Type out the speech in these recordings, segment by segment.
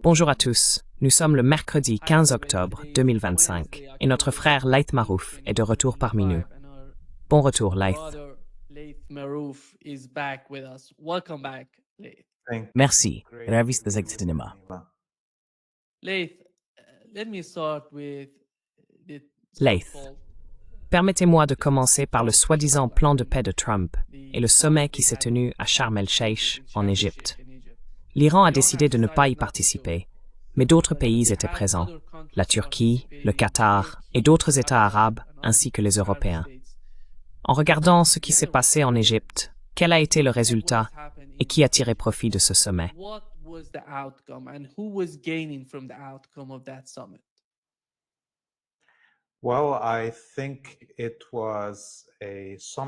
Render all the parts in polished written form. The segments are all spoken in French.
Bonjour à tous, nous sommes le mercredi 15 octobre 2025 et notre frère Laith Marouf est de retour parmi nous. Bon retour, Laith. Merci. Ravis de Cinema. Laith, permettez-moi de commencer par le soi-disant plan de paix de Trump et le sommet qui s'est tenu à Sharm el-Sheikh en Égypte. L'Iran a décidé de ne pas y participer, mais d'autres pays étaient présents, la Turquie, le Qatar et d'autres États arabes ainsi que les Européens. En regardant ce qui s'est passé en Égypte, quel a été le résultat et qui a tiré profit de ce sommet?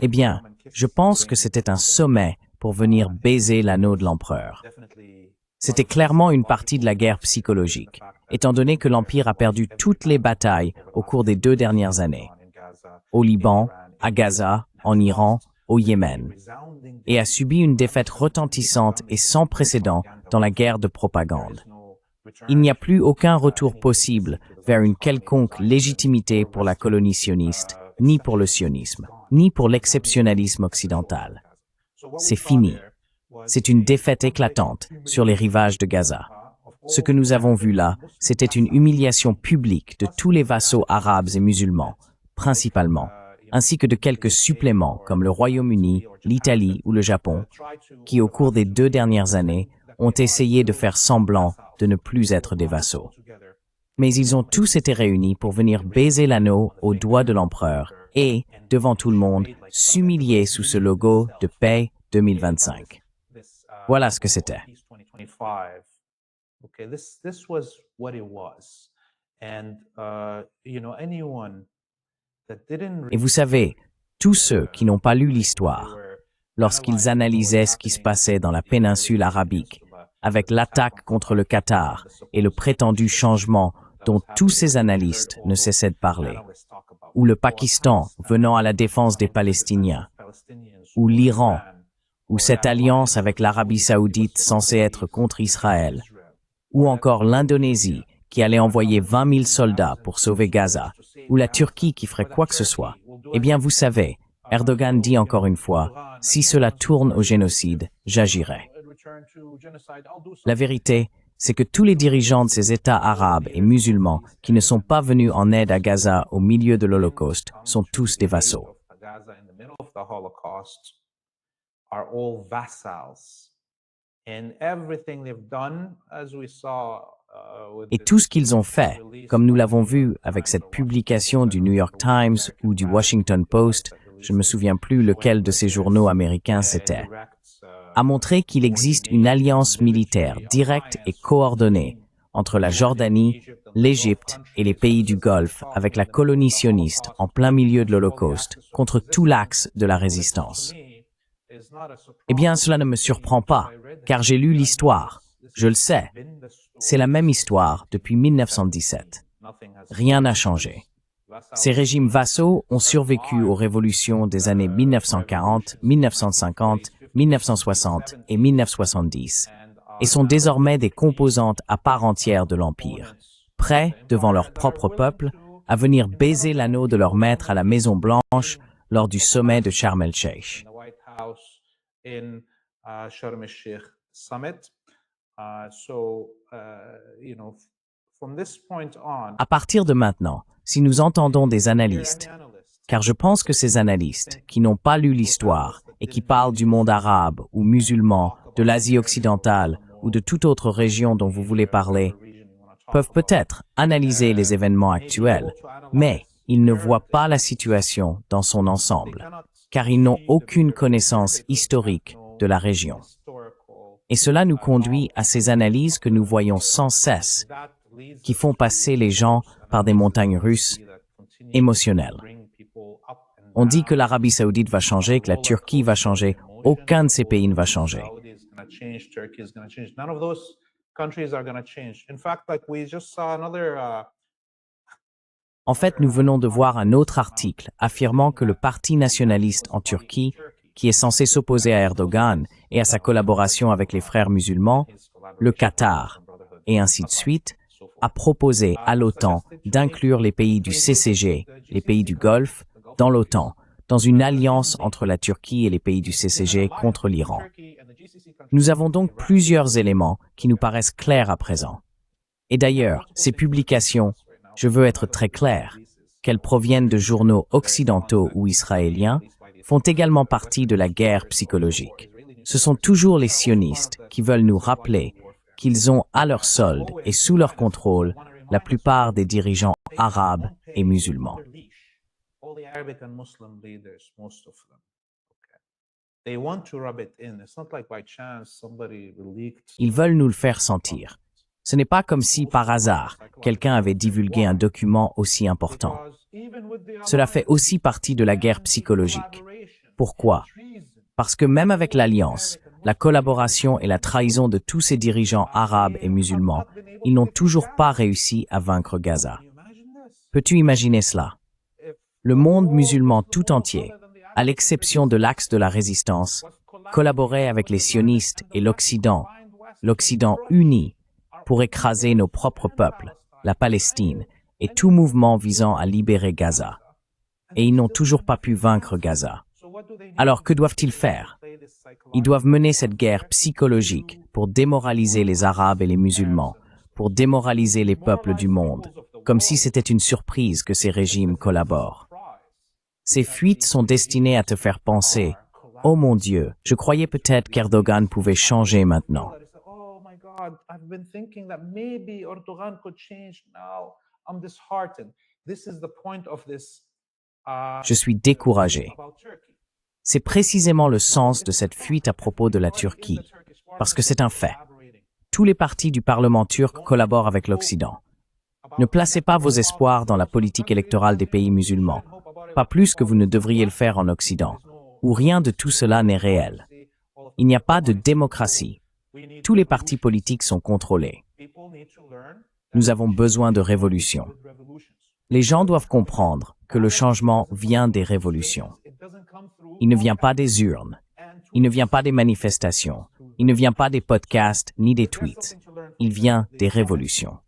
Eh bien, je pense que c'était un sommet pour venir baiser l'anneau de l'empereur. C'était clairement une partie de la guerre psychologique, étant donné que l'Empire a perdu toutes les batailles au cours des 2 dernières années, au Liban, à Gaza, en Iran, au Yémen, et a subi une défaite retentissante et sans précédent dans la guerre de propagande. Il n'y a plus aucun retour possible vers une quelconque légitimité pour la colonie sioniste, ni pour le sionisme, ni pour l'exceptionnalisme occidental. C'est fini. C'est une défaite éclatante sur les rivages de Gaza. Ce que nous avons vu là, c'était une humiliation publique de tous les vassaux arabes et musulmans, principalement, ainsi que de quelques suppléments comme le Royaume-Uni, l'Italie ou le Japon, qui au cours des 2 dernières années ont essayé de faire semblant de ne plus être des vassaux. Mais ils ont tous été réunis pour venir baiser l'anneau au doigt de l'empereur et, devant tout le monde, s'humilier sous ce logo de paix 2025. Voilà ce que c'était. Et vous savez, tous ceux qui n'ont pas lu l'histoire, lorsqu'ils analysaient ce qui se passait dans la péninsule arabique, avec l'attaque contre le Qatar et le prétendu changement dont tous ces analystes ne cessaient de parler, ou le Pakistan venant à la défense des Palestiniens, ou l'Iran, ou cette alliance avec l'Arabie saoudite censée être contre Israël, ou encore l'Indonésie qui allait envoyer 20 000 soldats pour sauver Gaza, ou la Turquie qui ferait quoi que ce soit, eh bien vous savez, Erdogan dit encore une fois, si cela tourne au génocide, j'agirai. La vérité, c'est que tous les dirigeants de ces États arabes et musulmans qui ne sont pas venus en aide à Gaza au milieu de l'Holocauste sont tous des vassaux. Et tout ce qu'ils ont fait, comme nous l'avons vu avec cette publication du New York Times ou du Washington Post, je ne me souviens plus lequel de ces journaux américains c'était, a montré qu'il existe une alliance militaire directe et coordonnée entre la Jordanie, l'Égypte et les pays du Golfe avec la colonie sioniste en plein milieu de l'Holocauste contre tout l'axe de la résistance. Eh bien, cela ne me surprend pas, car j'ai lu l'histoire, je le sais. C'est la même histoire depuis 1917. Rien n'a changé. Ces régimes vassaux ont survécu aux révolutions des années 1940, 1950, 1960 et 1970 et sont désormais des composantes à part entière de l'Empire, prêts, devant leur propre peuple, à venir baiser l'anneau de leur maître à la Maison-Blanche lors du sommet de Sharm el-Sheikh. À partir de maintenant, si nous entendons des analystes, car je pense que ces analystes, qui n'ont pas lu l'histoire et qui parlent du monde arabe ou musulman, de l'Asie occidentale ou de toute autre région dont vous voulez parler, peuvent peut-être analyser les événements actuels, mais ils ne voient pas la situation dans son ensemble, car ils n'ont aucune connaissance historique de la région. Et cela nous conduit à ces analyses que nous voyons sans cesse, qui font passer les gens par des montagnes russes émotionnelles. On dit que l'Arabie saoudite va changer, que la Turquie va changer. Aucun de ces pays ne va changer. En fait, nous venons de voir un autre article affirmant que le parti nationaliste en Turquie, qui est censé s'opposer à Erdogan et à sa collaboration avec les frères musulmans, le Qatar, et ainsi de suite, a proposé à l'OTAN d'inclure les pays du CCG, les pays du Golfe, dans l'OTAN, dans une alliance entre la Turquie et les pays du CCG contre l'Iran. Nous avons donc plusieurs éléments qui nous paraissent clairs à présent. Et d'ailleurs, ces publications, je veux être très clair, qu'elles proviennent de journaux occidentaux ou israéliens, font également partie de la guerre psychologique. Ce sont toujours les sionistes qui veulent nous rappeler qu'ils ont à leur solde et sous leur contrôle la plupart des dirigeants arabes et musulmans. Ils veulent nous le faire sentir. Ce n'est pas comme si, par hasard, quelqu'un avait divulgué un document aussi important. Cela fait aussi partie de la guerre psychologique. Pourquoi? Parce que même avec l'alliance, la collaboration et la trahison de tous ces dirigeants arabes et musulmans, ils n'ont toujours pas réussi à vaincre Gaza. Peux-tu imaginer cela? Le monde musulman tout entier, à l'exception de l'axe de la résistance, collaborait avec les sionistes et l'Occident uni, pour écraser nos propres peuples, la Palestine, et tout mouvement visant à libérer Gaza. Et ils n'ont toujours pas pu vaincre Gaza. Alors que doivent-ils faire? Ils doivent mener cette guerre psychologique pour démoraliser les Arabes et les musulmans, pour démoraliser les peuples du monde, comme si c'était une surprise que ces régimes collaborent. Ces fuites sont destinées à te faire penser « Oh mon Dieu, je croyais peut-être qu'Erdogan pouvait changer maintenant. » Je suis découragé. C'est précisément le sens de cette fuite à propos de la Turquie, parce que c'est un fait. Tous les partis du Parlement turc collaborent avec l'Occident. Ne placez pas vos espoirs dans la politique électorale des pays musulmans, pas plus que vous ne devriez le faire en Occident, où rien de tout cela n'est réel. Il n'y a pas de démocratie. Tous les partis politiques sont contrôlés. Nous avons besoin de révolution. Les gens doivent comprendre que le changement vient des révolutions. Il ne vient pas des urnes. Il ne vient pas des manifestations. Il ne vient pas des podcasts ni des tweets. Il vient des révolutions.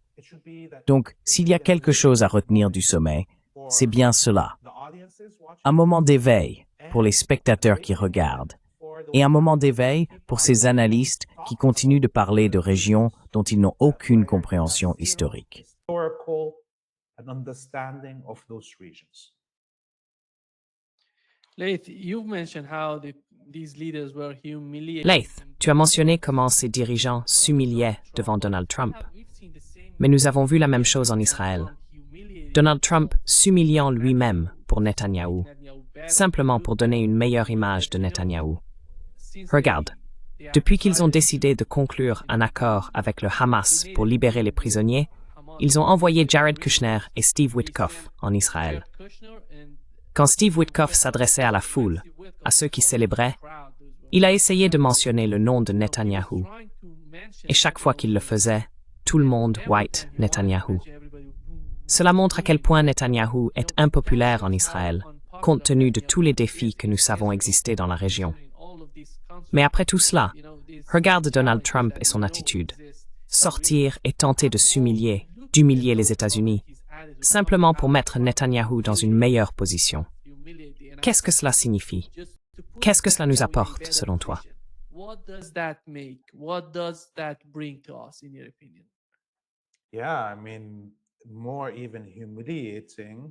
Donc, s'il y a quelque chose à retenir du sommet, c'est bien cela. Un moment d'éveil pour les spectateurs qui regardent, et un moment d'éveil pour ces analystes qui continuent de parler de régions dont ils n'ont aucune compréhension historique. Laith, tu as mentionné comment ces dirigeants s'humiliaient devant Donald Trump. Mais nous avons vu la même chose en Israël. Donald Trump s'humiliant lui-même pour Netanyahou, simplement pour donner une meilleure image de Netanyahou. Regarde, depuis qu'ils ont décidé de conclure un accord avec le Hamas pour libérer les prisonniers, ils ont envoyé Jared Kushner et Steve Witkoff en Israël. Quand Steve Witkoff s'adressait à la foule, à ceux qui célébraient, il a essayé de mentionner le nom de Netanyahou. Et chaque fois qu'il le faisait, tout le monde white Netanyahou. Cela montre à quel point Netanyahou est impopulaire en Israël, compte tenu de tous les défis que nous savons exister dans la région. Mais après tout cela, regarde Donald Trump et son attitude. Sortir et tenter de s'humilier, d'humilier les États-Unis, simplement pour mettre Netanyahou dans une meilleure position. Qu'est-ce que cela signifie? Qu'est-ce que cela nous apporte, selon toi?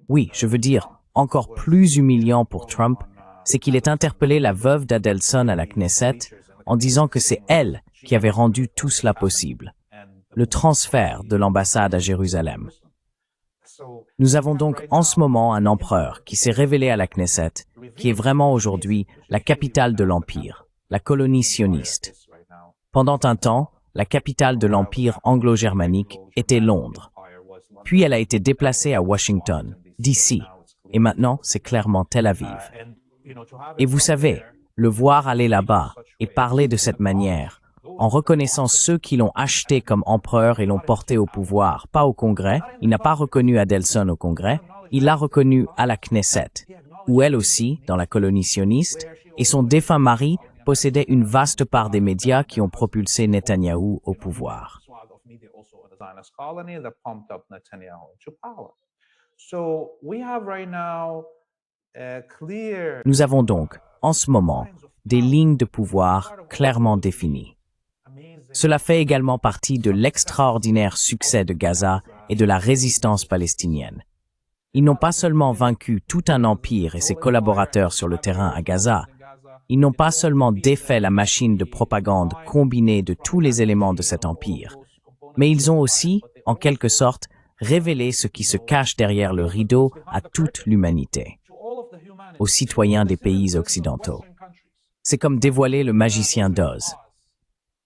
Oui, je veux dire, encore plus humiliant pour Trump, c'est qu'il ait interpellé la veuve d'Adelson à la Knesset en disant que c'est elle qui avait rendu tout cela possible, le transfert de l'ambassade à Jérusalem. Nous avons donc en ce moment un empereur qui s'est révélé à la Knesset, qui est vraiment aujourd'hui la capitale de l'Empire, la colonie sioniste. Pendant un temps, la capitale de l'Empire anglo-germanique était Londres. Puis elle a été déplacée à Washington, D.C., et maintenant c'est clairement Tel Aviv. Et vous savez, le voir aller là-bas et parler de cette manière, en reconnaissant ceux qui l'ont acheté comme empereur et l'ont porté au pouvoir, pas au Congrès, il n'a pas reconnu Adelson au Congrès, il l'a reconnu à la Knesset, où elle aussi, dans la colonie sioniste, et son défunt mari possédaient une vaste part des médias qui ont propulsé Netanyahou au pouvoir. Nous avons donc, en ce moment, des lignes de pouvoir clairement définies. Cela fait également partie de l'extraordinaire succès de Gaza et de la résistance palestinienne. Ils n'ont pas seulement vaincu tout un empire et ses collaborateurs sur le terrain à Gaza, ils n'ont pas seulement défait la machine de propagande combinée de tous les éléments de cet empire, mais ils ont aussi, en quelque sorte, révélé ce qui se cache derrière le rideau à toute l'humanité, aux citoyens des pays occidentaux. C'est comme dévoiler le magicien d'Oz.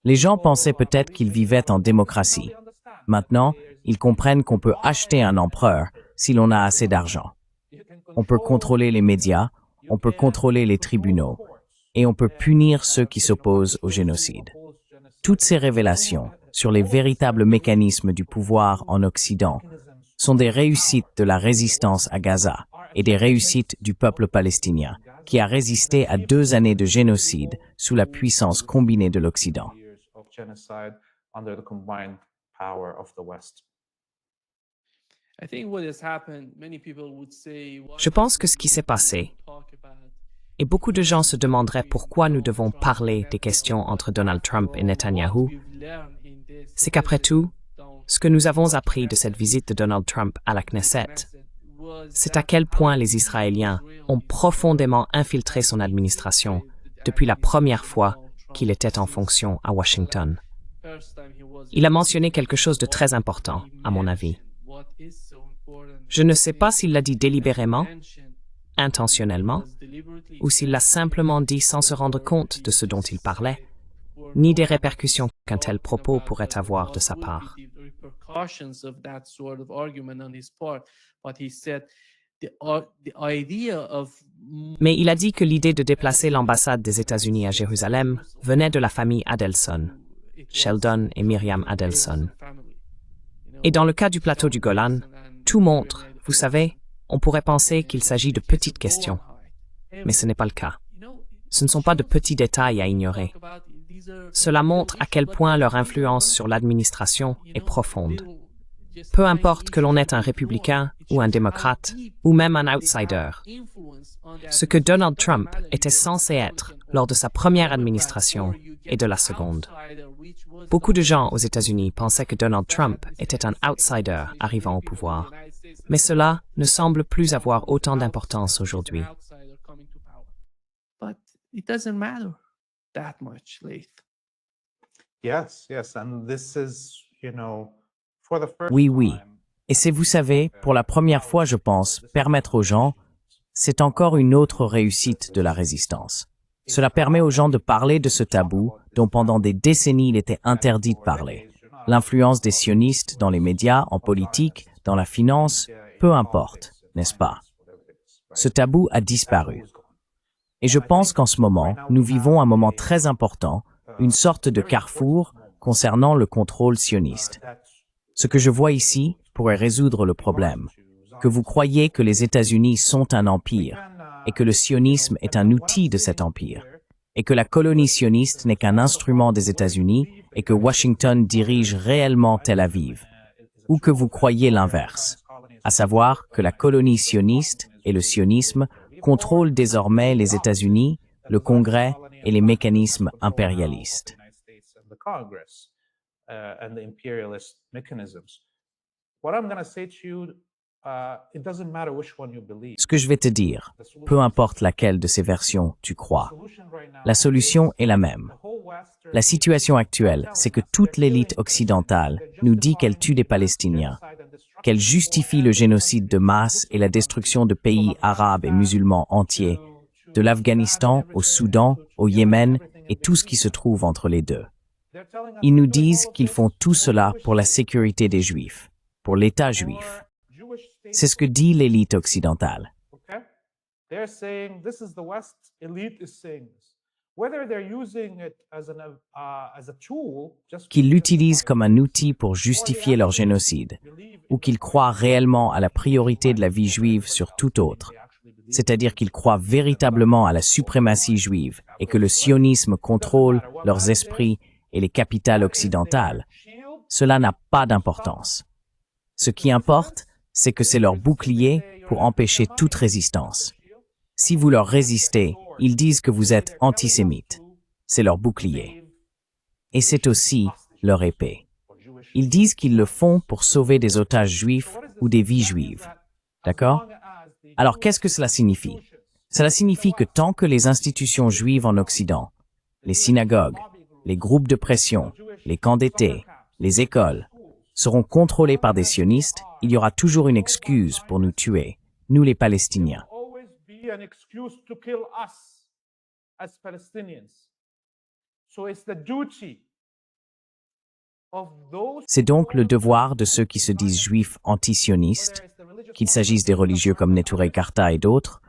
Les gens pensaient peut-être qu'ils vivaient en démocratie. Maintenant, ils comprennent qu'on peut acheter un empereur si l'on a assez d'argent. On peut contrôler les médias, on peut contrôler les tribunaux, et on peut punir ceux qui s'opposent au génocide. Toutes ces révélations sur les véritables mécanismes du pouvoir en Occident sont des réussites de la résistance à Gaza et des réussites du peuple palestinien, qui a résisté à 2 années de génocide sous la puissance combinée de l'Occident. Je pense que ce qui s'est passé, et beaucoup de gens se demanderaient pourquoi nous devons parler des questions entre Donald Trump et Netanyahou, c'est qu'après tout, ce que nous avons appris de cette visite de Donald Trump à la Knesset, c'est à quel point les Israéliens ont profondément infiltré son administration depuis la première fois qu'il était en fonction à Washington. Il a mentionné quelque chose de très important, à mon avis. Je ne sais pas s'il l'a dit délibérément, intentionnellement, ou s'il l'a simplement dit sans se rendre compte de ce dont il parlait, ni des répercussions qu'un tel propos pourrait avoir de sa part. Mais il a dit que l'idée de déplacer l'ambassade des États-Unis à Jérusalem venait de la famille Adelson, Sheldon et Miriam Adelson. Et dans le cas du plateau du Golan, tout montre, vous savez, on pourrait penser qu'il s'agit de petites questions, mais ce n'est pas le cas. Ce ne sont pas de petits détails à ignorer. Cela montre à quel point leur influence sur l'administration est profonde. Peu importe que l'on est un républicain ou un démocrate, ou même un outsider. Ce que Donald Trump était censé être lors de sa première administration et de la seconde. Beaucoup de gens aux États-Unis pensaient que Donald Trump était un outsider arrivant au pouvoir, mais cela ne semble plus avoir autant d'importance aujourd'hui. Oui, oui. Et c'est, vous savez, pour la première fois, je pense, permettre aux gens, c'est encore une autre réussite de la résistance. Cela permet aux gens de parler de ce tabou dont pendant des décennies il était interdit de parler. L'influence des sionistes dans les médias, en politique, dans la finance, peu importe, n'est-ce pas? Ce tabou a disparu. Et je pense qu'en ce moment, nous vivons un moment très important, une sorte de carrefour concernant le contrôle sioniste. Ce que je vois ici pourrait résoudre le problème, que vous croyez que les États-Unis sont un empire et que le sionisme est un outil de cet empire, et que la colonie sioniste n'est qu'un instrument des États-Unis et que Washington dirige réellement Tel Aviv, ou que vous croyez l'inverse, à savoir que la colonie sioniste et le sionisme contrôlent désormais les États-Unis, le Congrès et les mécanismes impérialistes. Ce que je vais te dire, peu importe laquelle de ces versions tu crois, la solution est la même. La situation actuelle, c'est que toute l'élite occidentale nous dit qu'elle tue des Palestiniens, qu'elle justifie le génocide de masse et la destruction de pays arabes et musulmans entiers, de l'Afghanistan au Soudan, au Yémen et tout ce qui se trouve entre les deux. Ils nous disent qu'ils font tout cela pour la sécurité des Juifs, pour l'État juif. C'est ce que dit l'élite occidentale. Qu'ils l'utilisent comme un outil pour justifier leur génocide, ou qu'ils croient réellement à la priorité de la vie juive sur tout autre. c'est-à-dire qu'ils croient véritablement à la suprématie juive et que le sionisme contrôle leurs esprits et les capitales occidentales, cela n'a pas d'importance. Ce qui importe, c'est que c'est leur bouclier pour empêcher toute résistance. Si vous leur résistez, ils disent que vous êtes antisémite. C'est leur bouclier. Et c'est aussi leur épée. Ils disent qu'ils le font pour sauver des otages juifs ou des vies juives. D'accord? Alors, qu'est-ce que cela signifie? Cela signifie que tant que les institutions juives en Occident, les synagogues, les groupes de pression, les camps d'été, les écoles, seront contrôlés par des sionistes, il y aura toujours une excuse pour nous tuer, nous les Palestiniens. C'est donc le devoir de ceux qui se disent juifs antisionistes, qu'il s'agisse des religieux comme Neturei Karta et d'autres,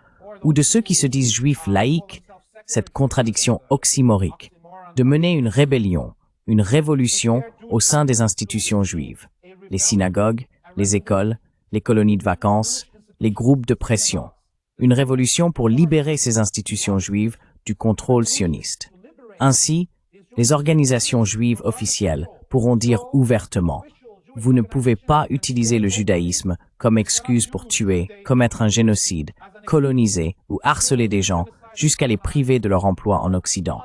ou de ceux qui se disent juifs laïcs, cette contradiction oxymorique, de mener une rébellion, une révolution au sein des institutions juives, les synagogues, les écoles, les colonies de vacances, les groupes de pression, une révolution pour libérer ces institutions juives du contrôle sioniste. Ainsi, les organisations juives officielles pourront dire ouvertement « Vous ne pouvez pas utiliser le judaïsme comme excuse pour tuer, commettre un génocide, coloniser ou harceler des gens jusqu'à les priver de leur emploi en Occident. »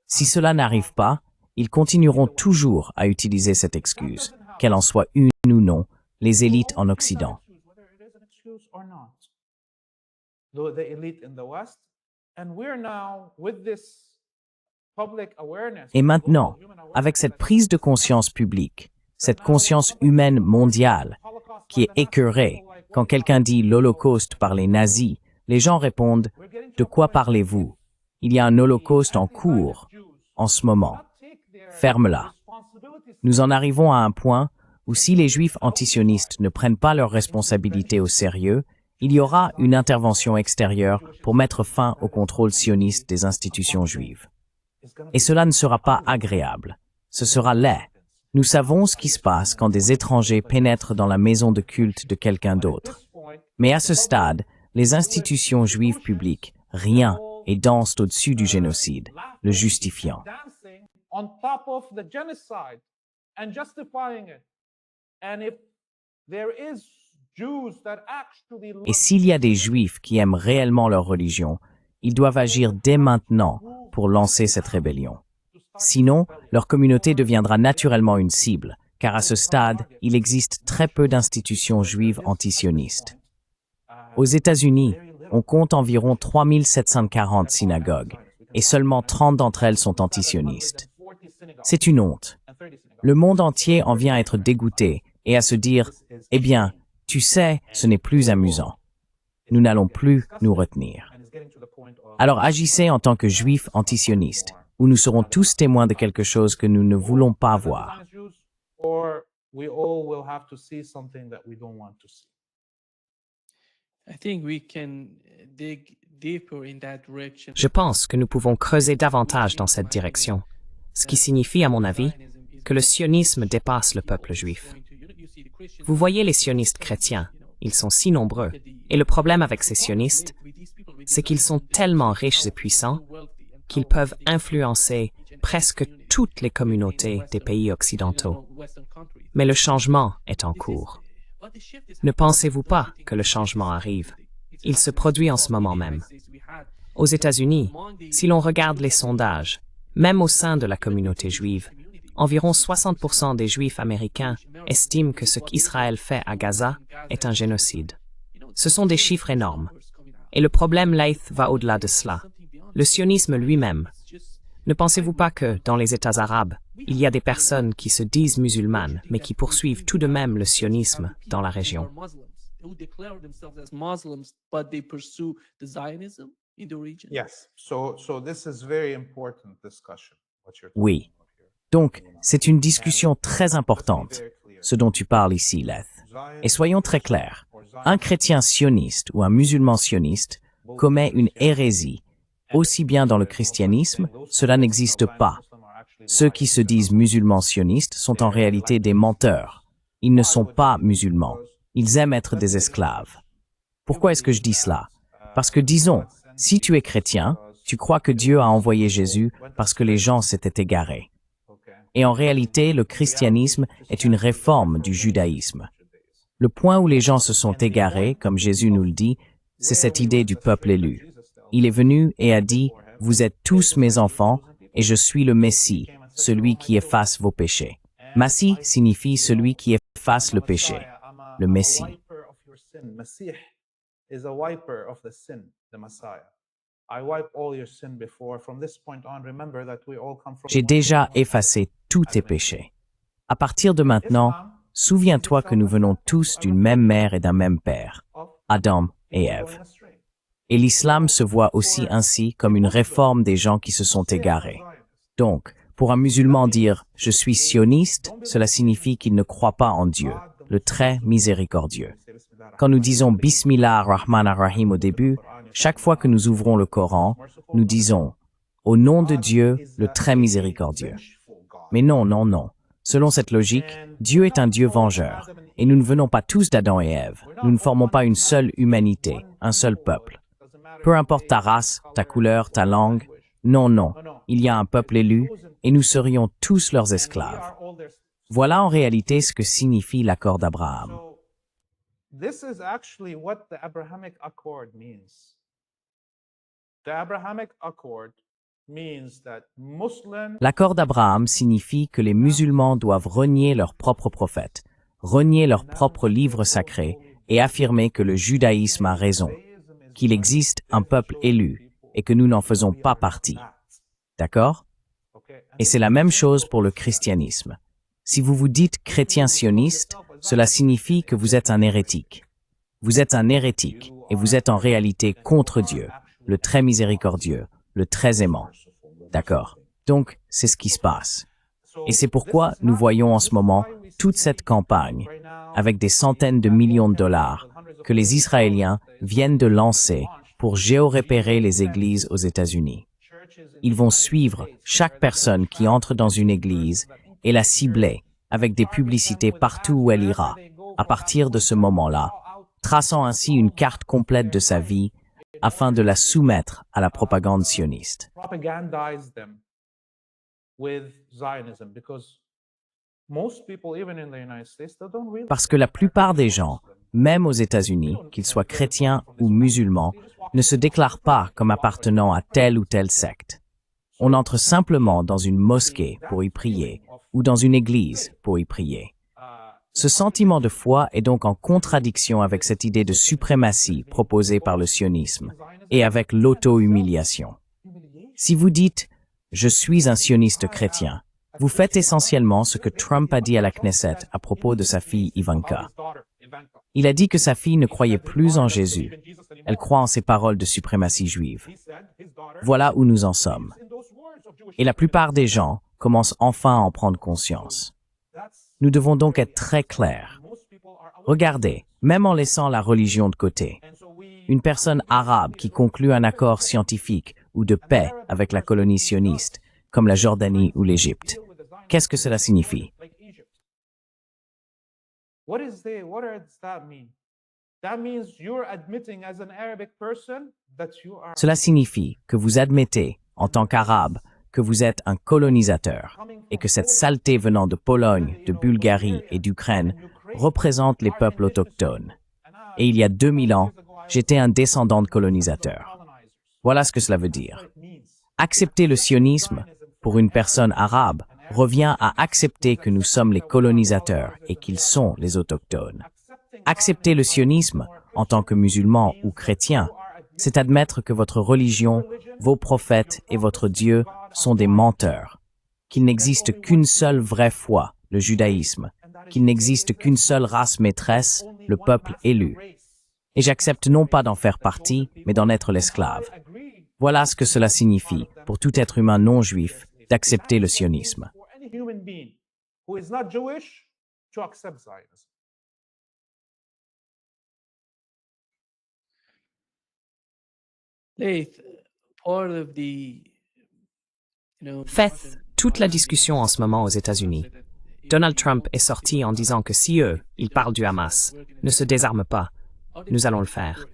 Si cela n'arrive pas, ils continueront toujours à utiliser cette excuse, qu'elle en soit une ou non, les élites en Occident. Et maintenant, avec cette prise de conscience publique, cette conscience humaine mondiale, qui est écœurée, quand quelqu'un dit l'Holocauste par les nazis, les gens répondent « De quoi parlez-vous? Il y a un Holocauste en cours, en ce moment. Ferme-la. » Nous en arrivons à un point où si les Juifs antisionistes ne prennent pas leurs responsabilités au sérieux, il y aura une intervention extérieure pour mettre fin au contrôle sioniste des institutions juives. Et cela ne sera pas agréable. Ce sera laid. Nous savons ce qui se passe quand des étrangers pénètrent dans la maison de culte de quelqu'un d'autre. Mais à ce stade, les institutions juives publiques, rien, et dansent au-dessus du génocide, le justifiant. Et s'il y a des Juifs qui aiment réellement leur religion, ils doivent agir dès maintenant pour lancer cette rébellion. Sinon, leur communauté deviendra naturellement une cible, car à ce stade, il existe très peu d'institutions juives antisionistes. Aux États-Unis, on compte environ 3740 synagogues, et seulement 30 d'entre elles sont antisionistes. C'est une honte. Le monde entier en vient à être dégoûté et à se dire « Eh bien, tu sais, ce n'est plus amusant. Nous n'allons plus nous retenir. » Alors agissez en tant que juifs antisionistes, où nous serons tous témoins de quelque chose que nous ne voulons pas voir. Je pense que nous pouvons creuser davantage dans cette direction, ce qui signifie, à mon avis, que le sionisme dépasse le peuple juif. Vous voyez les sionistes chrétiens, ils sont si nombreux, et le problème avec ces sionistes, c'est qu'ils sont tellement riches et puissants qu'ils peuvent influencer presque toutes les communautés des pays occidentaux. Mais le changement est en cours. Ne pensez-vous pas que le changement arrive? Il se produit en ce moment même. Aux États-Unis, si l'on regarde les sondages, même au sein de la communauté juive, environ 60% des Juifs américains estiment que ce qu'Israël fait à Gaza est un génocide. Ce sont des chiffres énormes. Et le problème, Laith, va au-delà de cela. Le sionisme lui-même. Ne pensez-vous pas que, dans les États arabes, il y a des personnes qui se disent musulmanes, mais qui poursuivent tout de même le sionisme dans la région? Oui. Donc, c'est une discussion très importante, ce dont tu parles ici, Laith. Et soyons très clairs, un chrétien sioniste ou un musulman sioniste commet une hérésie. Aussi bien dans le christianisme, cela n'existe pas. Ceux qui se disent musulmans sionistes sont en réalité des menteurs. Ils ne sont pas musulmans. Ils aiment être des esclaves. Pourquoi est-ce que je dis cela? Parce que disons, si tu es chrétien, tu crois que Dieu a envoyé Jésus parce que les gens s'étaient égarés. Et en réalité, le christianisme est une réforme du judaïsme. Le point où les gens se sont égarés, comme Jésus nous le dit, c'est cette idée du peuple élu. Il est venu et a dit, « Vous êtes tous mes enfants, et je suis le Messie, celui qui efface vos péchés. » Massie signifie celui qui efface le péché, le Messie. J'ai déjà effacé tous tes péchés. À partir de maintenant, souviens-toi que nous venons tous d'une même mère et d'un même père, Adam et Ève. Et l'islam se voit aussi ainsi comme une réforme des gens qui se sont égarés. Donc, pour un musulman dire « je suis sioniste », cela signifie qu'il ne croit pas en Dieu, le très miséricordieux. Quand nous disons « Bismillah ar-Rahman ar-Rahim » au début, chaque fois que nous ouvrons le Coran, nous disons « Au nom de Dieu, le très miséricordieux ». Mais non, non, non. Selon cette logique, Dieu est un Dieu vengeur, et nous ne venons pas tous d'Adam et Ève. Nous ne formons pas une seule humanité, un seul peuple. Peu importe ta race, ta couleur, ta langue, non, non, il y a un peuple élu, et nous serions tous leurs esclaves. Voilà en réalité ce que signifie l'accord d'Abraham. This is actually what the Abrahamic Accord means. The Abrahamic Accord means that Muslims... L'accord d'Abraham signifie que les musulmans doivent renier leur propre prophète, renier leur propre livre sacré et affirmer que le judaïsme a raison, qu'il existe un peuple élu et que nous n'en faisons pas partie. D'accord? Et c'est la même chose pour le christianisme. Si vous vous dites chrétien sioniste, cela signifie que vous êtes un hérétique. Vous êtes un hérétique et vous êtes en réalité contre Dieu, le très miséricordieux, le très aimant. D'accord? Donc, c'est ce qui se passe. Et c'est pourquoi nous voyons en ce moment toute cette campagne, avec des centaines de millions de dollars, que les Israéliens viennent de lancer pour géorépérer les églises aux États-Unis. Ils vont suivre chaque personne qui entre dans une église et la cibler avec des publicités partout où elle ira, à partir de ce moment-là, traçant ainsi une carte complète de sa vie afin de la soumettre à la propagande sioniste. Parce que la plupart des gens, même aux États-Unis, qu'ils soient chrétiens ou musulmans, ne se déclarent pas comme appartenant à telle ou telle secte. On entre simplement dans une mosquée pour y prier ou dans une église pour y prier. Ce sentiment de foi est donc en contradiction avec cette idée de suprématie proposée par le sionisme et avec l'auto-humiliation. Si vous dites « je suis un sioniste chrétien », vous faites essentiellement ce que Trump a dit à la Knesset à propos de sa fille Ivanka. Il a dit que sa fille ne croyait plus en Jésus. Elle croit en ses paroles de suprématie juive. Voilà où nous en sommes. Et la plupart des gens commencent enfin à en prendre conscience. Nous devons donc être très clairs. Regardez, même en laissant la religion de côté, une personne arabe qui conclut un accord scientifique ou de paix avec la colonie sioniste, comme la Jordanie ou l'Égypte, qu'est-ce que cela signifie? Cela signifie que vous admettez, en tant qu'Arabe, que vous êtes un colonisateur et que cette saleté venant de Pologne, de Bulgarie et d'Ukraine représente les peuples autochtones. Et il y a 2000 ans, j'étais un descendant de colonisateur. Voilà ce que cela veut dire. Accepter le sionisme pour une personne arabe revient à accepter que nous sommes les colonisateurs et qu'ils sont les autochtones. Accepter le sionisme en tant que musulman ou chrétien, c'est admettre que votre religion, vos prophètes et votre Dieu sont des menteurs, qu'il n'existe qu'une seule vraie foi, le judaïsme, qu'il n'existe qu'une seule race maîtresse, le peuple élu. Et j'accepte non pas d'en faire partie, mais d'en être l'esclave. Voilà ce que cela signifie, pour tout être humain non juif, d'accepter le sionisme. Faith, toute la discussion en ce moment aux États-Unis. Donald Trump est sorti en disant que si eux, ils parlent du Hamas, ne se désarment pas, nous allons le faire.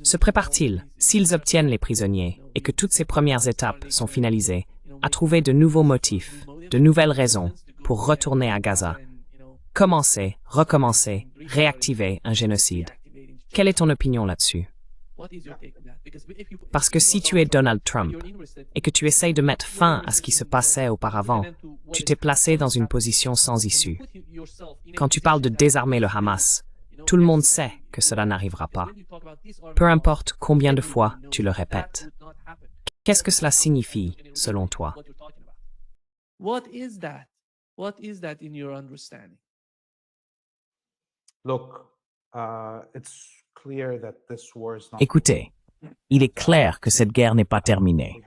Se prépare-t-il, s'ils obtiennent les prisonniers et que toutes ces premières étapes sont finalisées, à trouver de nouveaux motifs, de nouvelles raisons pour retourner à Gaza? Commencer, recommencer, réactiver un génocide. Quelle est ton opinion là-dessus? Parce que si tu es Donald Trump et que tu essayes de mettre fin à ce qui se passait auparavant, tu t'es placé dans une position sans issue. Quand tu parles de désarmer le Hamas, tout le monde sait que cela n'arrivera pas. Peu importe combien de fois tu le répètes. Qu'est-ce que cela signifie, selon toi? What is that? What is that in your understanding? Look, it's clear that this war is not. Écoutez, il est clair que cette guerre n'est pas terminée.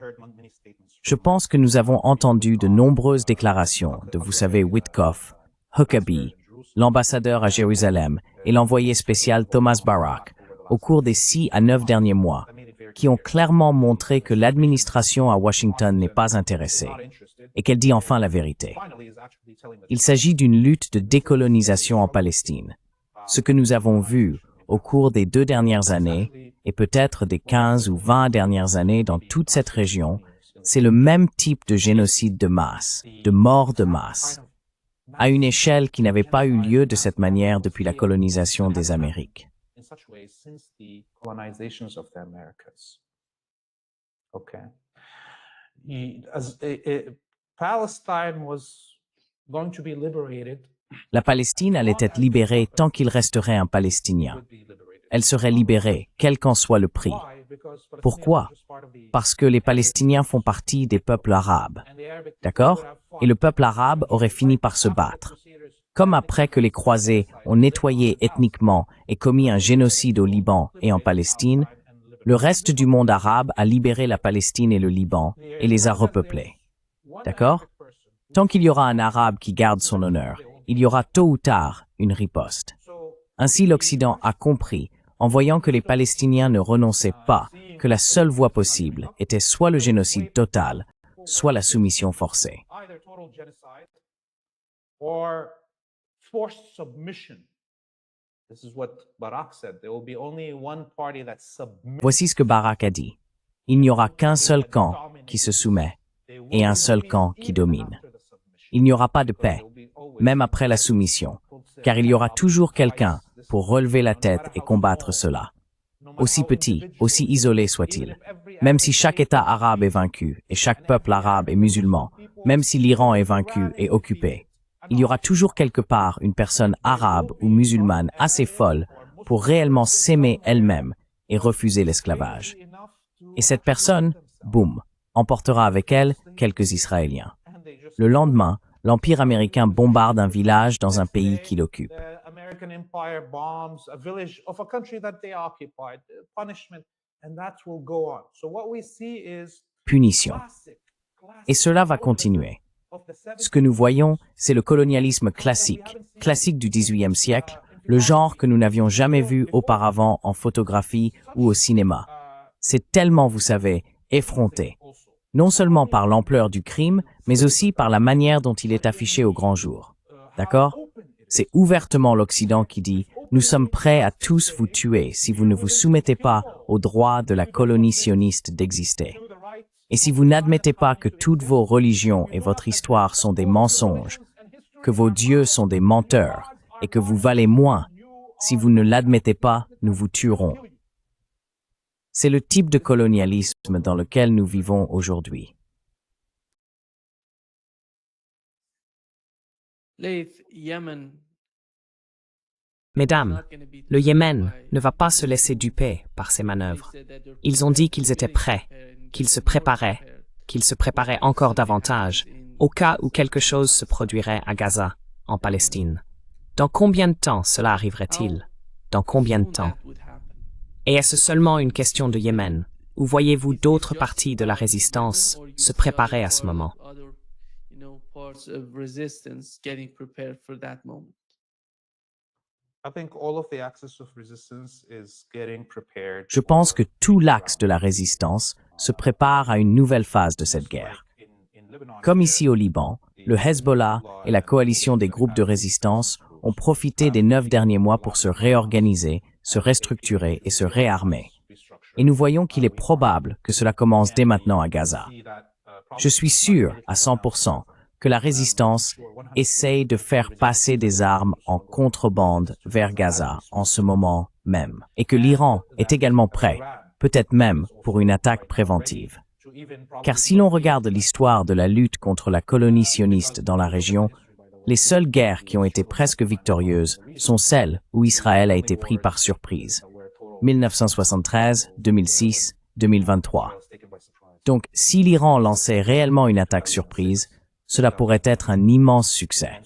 Je pense que nous avons entendu de nombreuses déclarations de, vous savez, Witkoff, Huckabee, l'ambassadeur à Jérusalem et l'envoyé spécial Thomas Barak au cours des 6 à 9 derniers mois, qui ont clairement montré que l'administration à Washington n'est pas intéressée et qu'elle dit enfin la vérité. Il s'agit d'une lutte de décolonisation en Palestine. Ce que nous avons vu au cours des 2 dernières années et peut-être des 15 ou 20 dernières années dans toute cette région, c'est le même type de génocide de masse, de mort de masse, à une échelle qui n'avait pas eu lieu de cette manière depuis la colonisation des Amériques. La Palestine allait être libérée tant qu'il resterait un Palestinien. Elle serait libérée, quel qu'en soit le prix. Pourquoi? Parce que les Palestiniens font partie des peuples arabes. D'accord? Et le peuple arabe aurait fini par se battre. Comme après que les croisés ont nettoyé ethniquement et commis un génocide au Liban et en Palestine, le reste du monde arabe a libéré la Palestine et le Liban et les a repeuplés. D'accord? Tant qu'il y aura un arabe qui garde son honneur, il y aura tôt ou tard une riposte. Ainsi l'Occident a compris, en voyant que les Palestiniens ne renonçaient pas, que la seule voie possible était soit le génocide total, soit la soumission forcée. Voici ce que Barak a dit. Il n'y aura qu'un seul camp qui se soumet et un seul camp qui domine. Il n'y aura pas de paix, même après la soumission, car il y aura toujours quelqu'un pour relever la tête et combattre cela. Aussi petit, aussi isolé soit-il. Même si chaque État arabe est vaincu et chaque peuple arabe est musulman, même si l'Iran est vaincu et occupé, il y aura toujours quelque part une personne arabe ou musulmane assez folle pour réellement s'aimer elle-même et refuser l'esclavage. Et cette personne, boum, emportera avec elle quelques Israéliens. Le lendemain, l'Empire américain bombarde un village dans un pays qu'il occupe. Punition. Et cela va continuer. Ce que nous voyons, c'est le colonialisme classique du XVIIIe siècle, le genre que nous n'avions jamais vu auparavant en photographie ou au cinéma. C'est tellement, vous savez, effronté. Non seulement par l'ampleur du crime, mais aussi par la manière dont il est affiché au grand jour. D'accord? C'est ouvertement l'Occident qui dit « Nous sommes prêts à tous vous tuer si vous ne vous soumettez pas au droit de la colonie sioniste d'exister. Et si vous n'admettez pas que toutes vos religions et votre histoire sont des mensonges, que vos dieux sont des menteurs et que vous valez moins, si vous ne l'admettez pas, nous vous tuerons. » C'est le type de colonialisme dans lequel nous vivons aujourd'hui. Mesdames, le Yémen ne va pas se laisser duper par ces manœuvres. Ils ont dit qu'ils étaient prêts, qu'ils se préparaient encore davantage, au cas où quelque chose se produirait à Gaza, en Palestine. Dans combien de temps cela arriverait-il? Dans combien de temps? Et est-ce seulement une question de Yémen, ou voyez-vous d'autres parties de la résistance se préparer à ce moment? Je pense que tout l'axe de la résistance se prépare à une nouvelle phase de cette guerre. Comme ici au Liban, le Hezbollah et la coalition des groupes de résistance ont profité des 9 derniers mois pour se réorganiser, se restructurer et se réarmer. Et nous voyons qu'il est probable que cela commence dès maintenant à Gaza. Je suis sûr à 100% que la résistance essaye de faire passer des armes en contrebande vers Gaza en ce moment même, et que l'Iran est également prêt, peut-être même pour une attaque préventive. Car si l'on regarde l'histoire de la lutte contre la colonie sioniste dans la région, les seules guerres qui ont été presque victorieuses sont celles où Israël a été pris par surprise. 1973, 2006, 2023. Donc, si l'Iran lançait réellement une attaque surprise, cela pourrait être un immense succès.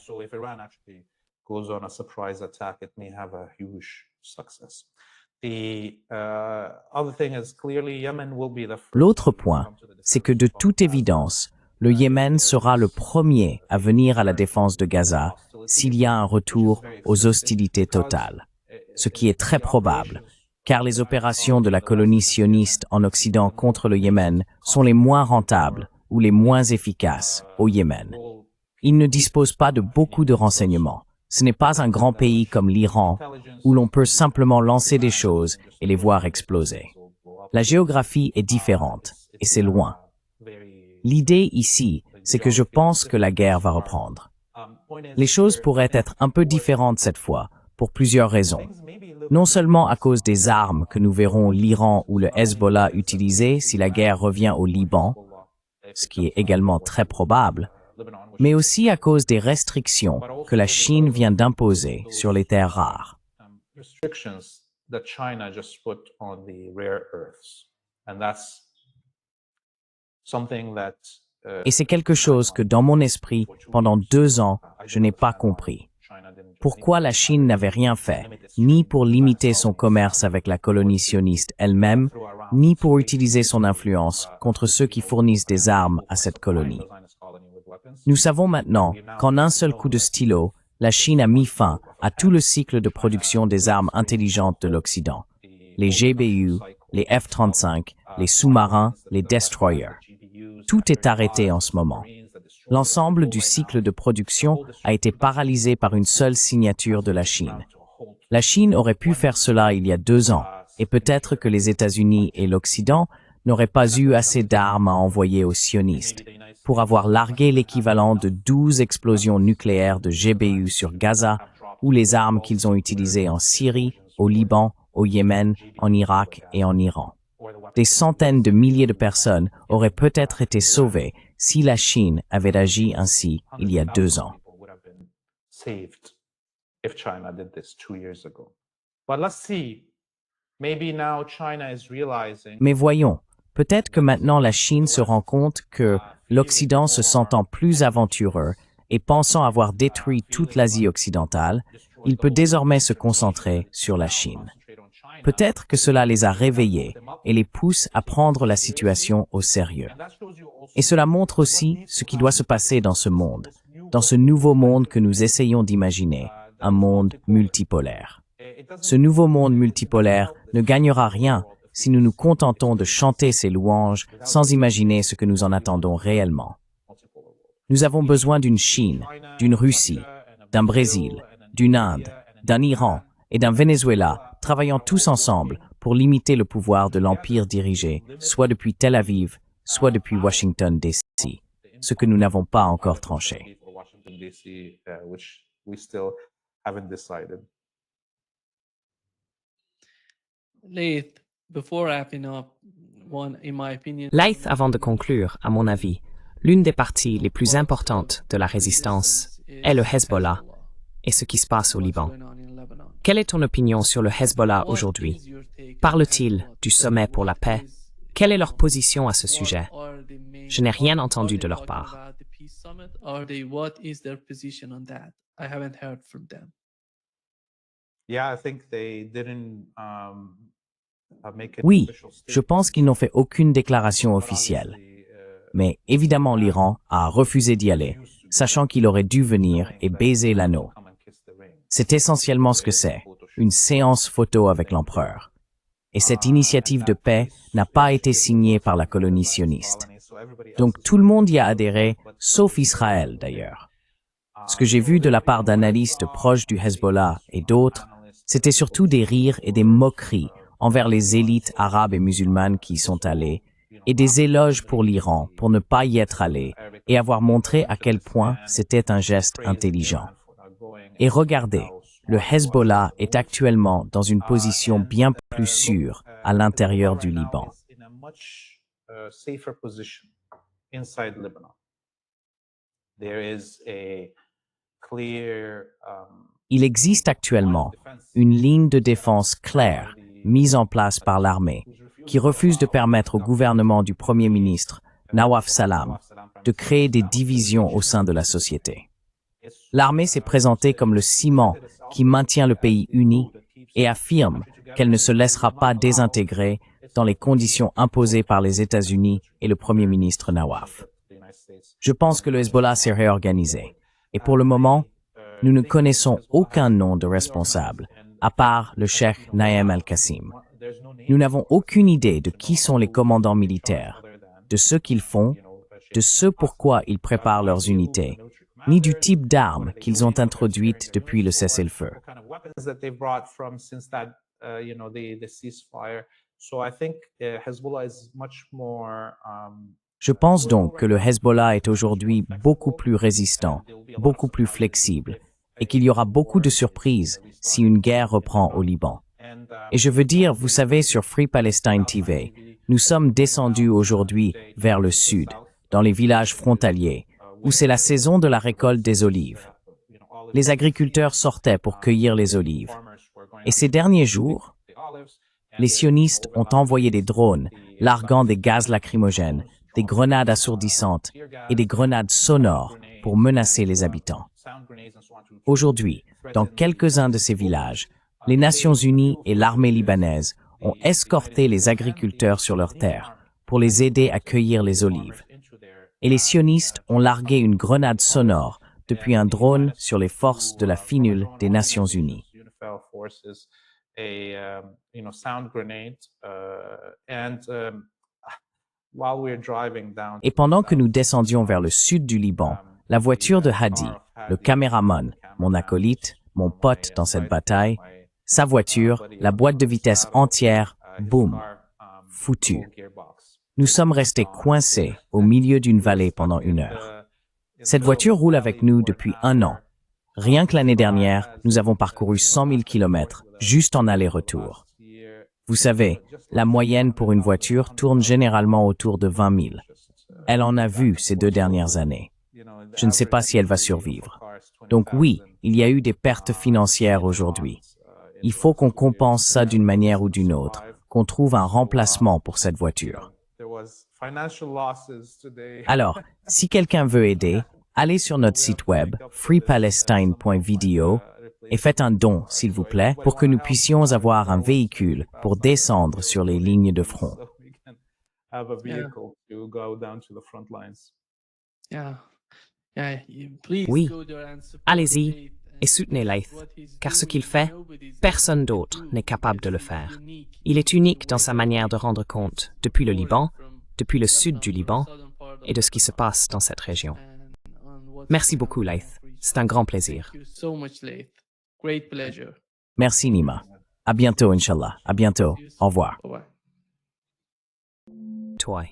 L'autre point, c'est que de toute évidence, le Yémen sera le premier à venir à la défense de Gaza s'il y a un retour aux hostilités totales, ce qui est très probable, car les opérations de la colonie sioniste en Occident contre le Yémen sont les moins rentables ou les moins efficaces au Yémen. Ils ne disposent pas de beaucoup de renseignements. Ce n'est pas un grand pays comme l'Iran, où l'on peut simplement lancer des choses et les voir exploser. La géographie est différente, et c'est loin. L'idée ici, c'est que je pense que la guerre va reprendre. Les choses pourraient être un peu différentes cette fois, pour plusieurs raisons. Non seulement à cause des armes que nous verrons l'Iran ou le Hezbollah utiliser si la guerre revient au Liban, ce qui est également très probable, mais aussi à cause des restrictions que la Chine vient d'imposer sur les terres rares. Et c'est quelque chose que dans mon esprit, pendant 2 ans, je n'ai pas compris. Pourquoi la Chine n'avait rien fait, ni pour limiter son commerce avec la colonie sioniste elle-même, ni pour utiliser son influence contre ceux qui fournissent des armes à cette colonie. Nous savons maintenant qu'en un seul coup de stylo, la Chine a mis fin à tout le cycle de production des armes intelligentes de l'Occident. Les GBU, les F-35, les sous-marins, les destroyers. Tout est arrêté en ce moment. L'ensemble du cycle de production a été paralysé par une seule signature de la Chine. La Chine aurait pu faire cela il y a 2 ans, et peut-être que les États-Unis et l'Occident n'auraient pas eu assez d'armes à envoyer aux sionistes pour avoir largué l'équivalent de 12 explosions nucléaires de GBU sur Gaza ou les armes qu'ils ont utilisées en Syrie, au Liban, au Yémen, en Irak et en Iran. Des centaines de milliers de personnes auraient peut-être été sauvées si la Chine avait agi ainsi il y a 2 ans. Mais voyons, peut-être que maintenant la Chine se rend compte que l'Occident se sentant plus aventureux et pensant avoir détruit toute l'Asie occidentale, il peut désormais se concentrer sur la Chine. Peut-être que cela les a réveillés et les pousse à prendre la situation au sérieux. Et cela montre aussi ce qui doit se passer dans ce monde, dans ce nouveau monde que nous essayons d'imaginer, un monde multipolaire. Ce nouveau monde multipolaire ne gagnera rien si nous nous contentons de chanter ses louanges sans imaginer ce que nous en attendons réellement. Nous avons besoin d'une Chine, d'une Russie, d'un Brésil, d'une Inde, d'un Iran et d'un Venezuela travaillant tous ensemble pour limiter le pouvoir de l'empire dirigé, soit depuis Tel Aviv, soit depuis Washington, D.C., ce que nous n'avons pas encore tranché. Laith, avant de conclure, à mon avis, l'une des parties les plus importantes de la résistance est le Hezbollah et ce qui se passe au Liban. Quelle est ton opinion sur le Hezbollah aujourd'hui? Parle-t-il du sommet pour la paix? Quelle est leur position à ce sujet? Je n'ai rien entendu de leur part. Oui, je pense qu'ils n'ont fait aucune déclaration officielle. Mais évidemment, l'Iran a refusé d'y aller, sachant qu'il aurait dû venir et baiser l'anneau. C'est essentiellement ce que c'est, une séance photo avec l'empereur. Et cette initiative de paix n'a pas été signée par la colonie sioniste. Donc tout le monde y a adhéré, sauf Israël d'ailleurs. Ce que j'ai vu de la part d'analystes proches du Hezbollah et d'autres, C'était surtout des rires et des moqueries envers les élites arabes et musulmanes qui y sont allées, et des éloges pour l'Iran pour ne pas y être allé et avoir montré à quel point c'était un geste intelligent. Et regardez, le Hezbollah est actuellement dans une position bien plus sûre à l'intérieur du Liban. Il existe actuellement une ligne de défense claire mise en place par l'armée qui refuse de permettre au gouvernement du Premier ministre, Nawaf Salam, de créer des divisions au sein de la société. L'armée s'est présentée comme le ciment qui maintient le pays uni et affirme qu'elle ne se laissera pas désintégrer dans les conditions imposées par les États-Unis et le Premier ministre Nawaf. Je pense que le Hezbollah s'est réorganisé. Et pour le moment, nous ne connaissons aucun nom de responsable, à part le cheikh Naïm al-Qassim. Nous n'avons aucune idée de qui sont les commandants militaires, de ce qu'ils font, de ce pourquoi ils préparent leurs unités, ni du type d'armes qu'ils ont introduites depuis le cessez-le-feu. Je pense donc que le Hezbollah est aujourd'hui beaucoup plus résistant, beaucoup plus flexible, et qu'il y aura beaucoup de surprises si une guerre reprend au Liban. Et je veux dire, vous savez, sur Free Palestine TV, nous sommes descendus aujourd'hui vers le sud, dans les villages frontaliers, où c'est la saison de la récolte des olives. Les agriculteurs sortaient pour cueillir les olives. Et ces derniers jours, les sionistes ont envoyé des drones, larguant des gaz lacrymogènes, des grenades assourdissantes et des grenades sonores pour menacer les habitants. Aujourd'hui, dans quelques-uns de ces villages, les Nations Unies et l'armée libanaise ont escorté les agriculteurs sur leurs terres pour les aider à cueillir les olives. Et les sionistes ont largué une grenade sonore depuis un drone sur les forces de la FINUL des Nations Unies. Et pendant que nous descendions vers le sud du Liban, la voiture de Hadi, le caméraman, mon acolyte, mon pote dans cette bataille, sa voiture, la boîte de vitesse entière, boum, foutue. Nous sommes restés coincés au milieu d'une vallée pendant 1 heure. Cette voiture roule avec nous depuis 1 an. Rien que l'année dernière, nous avons parcouru 100 000 kilomètres juste en aller-retour. Vous savez, la moyenne pour une voiture tourne généralement autour de 20 000. Elle en a vu ces 2 dernières années. Je ne sais pas si elle va survivre. Donc oui, il y a eu des pertes financières aujourd'hui. Il faut qu'on compense ça d'une manière ou d'une autre, qu'on trouve un remplacement pour cette voiture. Alors, si quelqu'un veut aider, allez sur notre site web, freepalestine.video, et faites un don, s'il vous plaît, pour que nous puissions avoir un véhicule pour descendre sur les lignes de front. Oui, allez-y et soutenez Laith, car ce qu'il fait, personne d'autre n'est capable de le faire. Il est unique dans sa manière de rendre compte depuis le Liban, depuis le sud du Liban, et de ce qui se passe dans cette région. Merci beaucoup, Laith. C'est un grand plaisir. Merci, Nima. À bientôt, Inch'Allah. À bientôt. Au revoir. Toi.